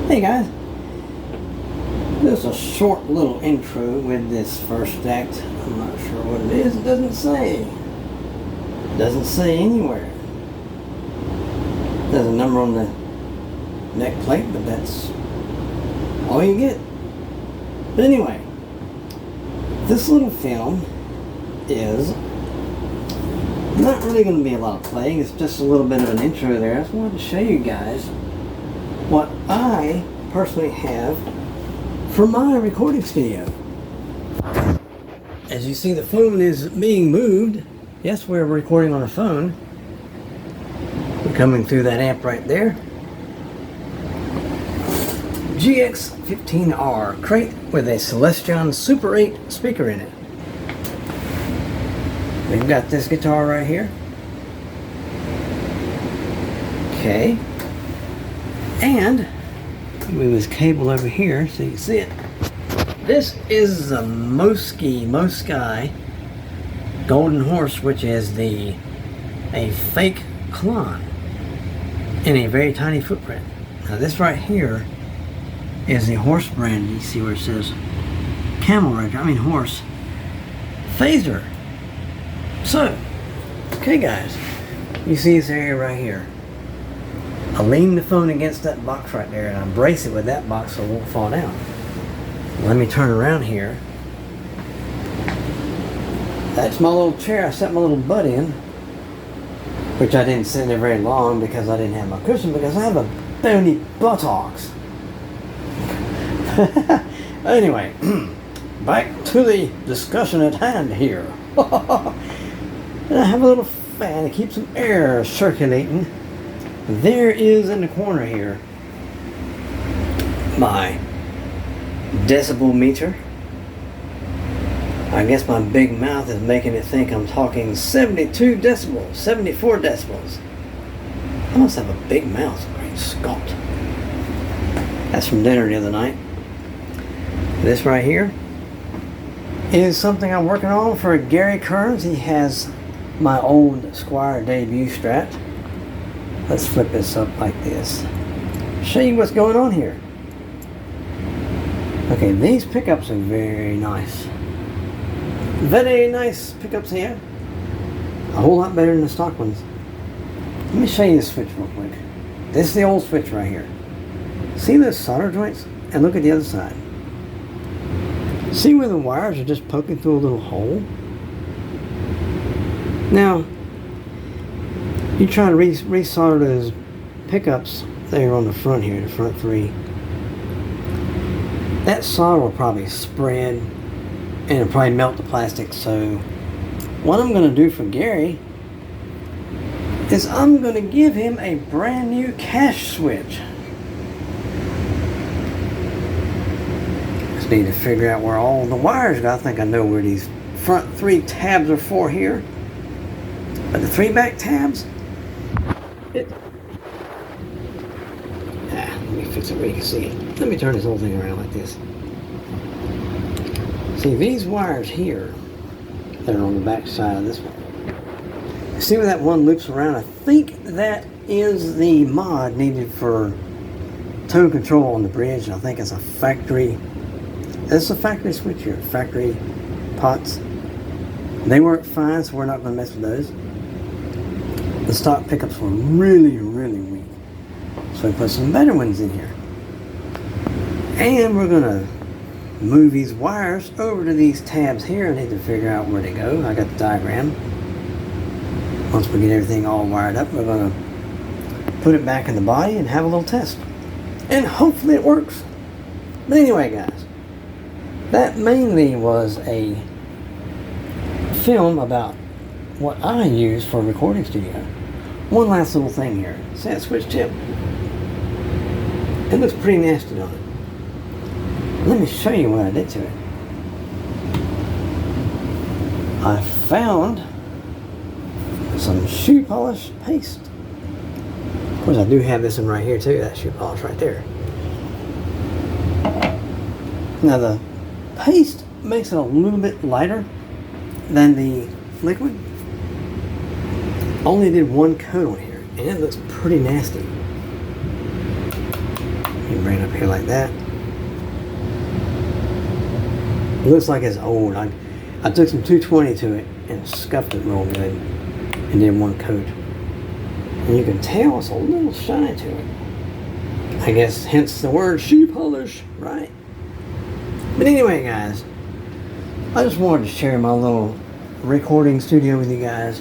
Hey guys, just a short little intro with this first act. I'm not sure what it is. It doesn't say. It doesn't say anywhere. There's a number on the neck plate, but that's all you get. But anyway, this little film is not really going to be a lot of playing. It's just a little bit of an intro there. I just wanted to show you guys what I personally have for my recording studio. As you see, the phone is being moved. Yes, we're recording on a phone. We're coming through that amp right there. GX15R crate with a Celestion Super 8 speaker in it. We've got this guitar right here. Okay. And move this cable over here so you can see it. This is the Mosky Golden Horse, which is a fake clone in a very tiny footprint. Now this right here is the horse brand. You see where it says camel right there, horse phaser. So, okay guys, you see this area right here. I lean the phone against that box right there and I brace it with that box so it won't fall down. Let me turn around here. That's my little chair I set my little butt in, which I didn't sit in there very long because I didn't have my cushion, because I have a bony buttocks. Anyway, back to the discussion at hand here. And I have a little fan to keep some air circulating. There is in the corner here my decibel meter. I guess my big mouth is making it think I'm talking 72 decibels, 74 decibels. I must have a big mouth, great Scott. That's from dinner the other night. This right here is something I'm working on for Gary Kearns. He has my old Squire debut Strat. Let's flip this up like this. Show you what's going on here. Okay, these pickups are very nice. Very nice pickups here. A whole lot better than the stock ones. Let me show you the switch real quick. This is the old switch right here. See those solder joints? And look at the other side. See where the wires are just poking through a little hole? Now, you try to resolder those pickups there on the front here, the front three. That solder will probably spread and it'll probably melt the plastic. So what I'm going to do for Gary is I'm going to give him a brand new cash switch. Just need to figure out where all the wires go. I think I know where these front three tabs are for here. But the three back tabs, let me fix it where you can see it. Let me turn this whole thing around like this. See these wires here that are on the back side of this one. See where that one loops around? I think that is the mod needed for tow control on the bridge. I think it's a factory. It's a factory switch here. Factory pots. They work fine, so we're not going to mess with those. The stock pickups were really, really weak. So we put some better ones in here. And we're going to move these wires over to these tabs here. I need to figure out where they go. I got the diagram. Once we get everything all wired up, we're going to put it back in the body and have a little test. And hopefully it works. But anyway, guys, that mainly was a film about what I use for a recording studio. One last little thing here. See that switch tip? It looks pretty nasty on it. Let me show you what I did to it. I found some shoe polish paste. Of course, I do have this one right here too, that shoe polish right there. Now the paste makes it a little bit lighter than the liquid. Only did one coat on here, and it looks pretty nasty. You bring it up here like that. It looks like it's old. I took some 220 to it and scuffed it real good and did one coat. And you can tell it's a little shine to it. I guess hence the word shoe polish, right? But anyway, guys, I just wanted to share my little recording studio with you guys.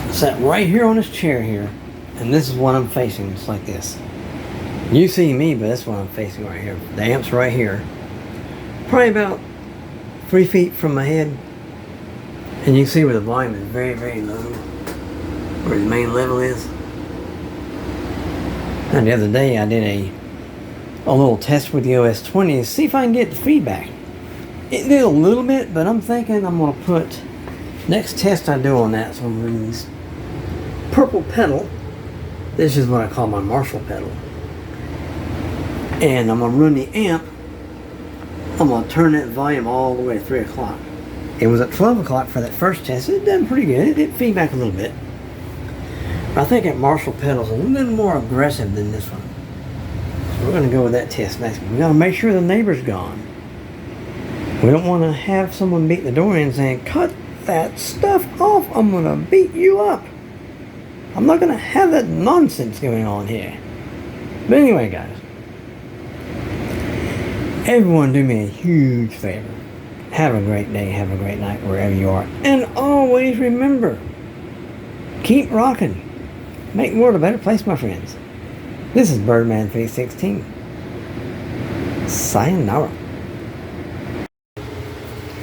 I sat right here on this chair here, and this is what I'm facing. It's like this. You see me, but that's what I'm facing right here. The amp's right here. Probably about 3 feet from my head. And you can see where the volume is very, very low. Where the main level is. And the other day I did a little test with the OS20 to see if I can get the feedback. It did a little bit, but I'm thinking I'm going to put, next test I do on that, so I'm going to use purple pedal. This is what I call my Marshall pedal. And I'm going to run the amp. I'm going to turn that volume all the way to 3 o'clock. It was at 12 o'clock for that first test. It done pretty good. It did feedback a little bit. But I think that Marshall pedal is a little more aggressive than this one. So we're going to go with that test next. We got to make sure the neighbor's gone. We don't want to have someone beat the door in saying, "Cut that stuff off, I'm going to beat you up." I'm not going to have that nonsense going on here. But anyway, guys, everyone do me a huge favor. Have a great day, have a great night wherever you are. And always remember, keep rocking. Make the world a better place, my friends. This is Birdman 316. Sayonara.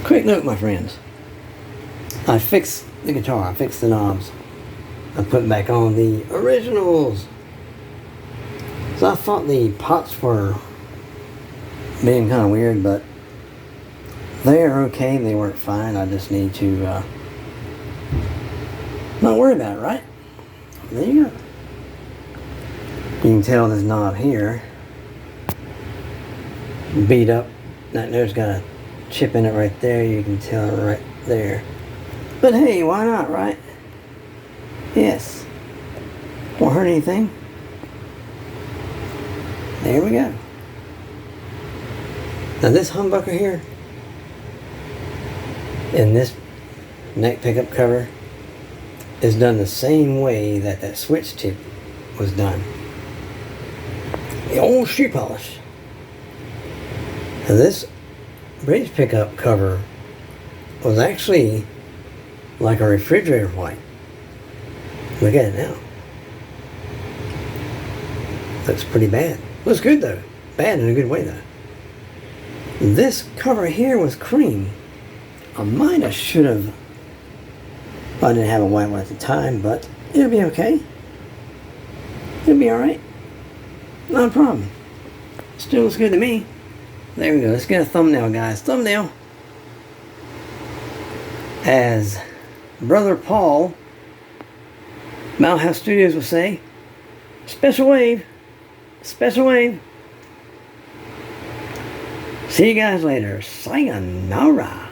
Quick note, my friends. I fixed the guitar. I fixed the knobs. I put back on the originals. So I thought the pots were being kind of weird, but they're okay. They work fine. I just need to not worry about it, right? There you go. You can tell this knob here beat up. That there's got a chip in it right there. You can tell it right there. But hey, why not, right? Yes. Won't hurt anything. There we go. Now this humbucker here and this neck pickup cover is done the same way that that switch tip was done. The old shoe polish. And this bridge pickup cover was actually like a refrigerator white. Look at it now. Looks pretty bad. Looks good though. Bad in a good way though. This cover here was cream. I might have should have. I didn't have a white one at the time, but it'll be okay. It'll be alright. Not a problem. Still looks good to me. There we go. Let's get a thumbnail, guys. Thumbnail. As Brother Paul, Mount House Studios will say, special wave. Special wave. See you guys later. Sayonara.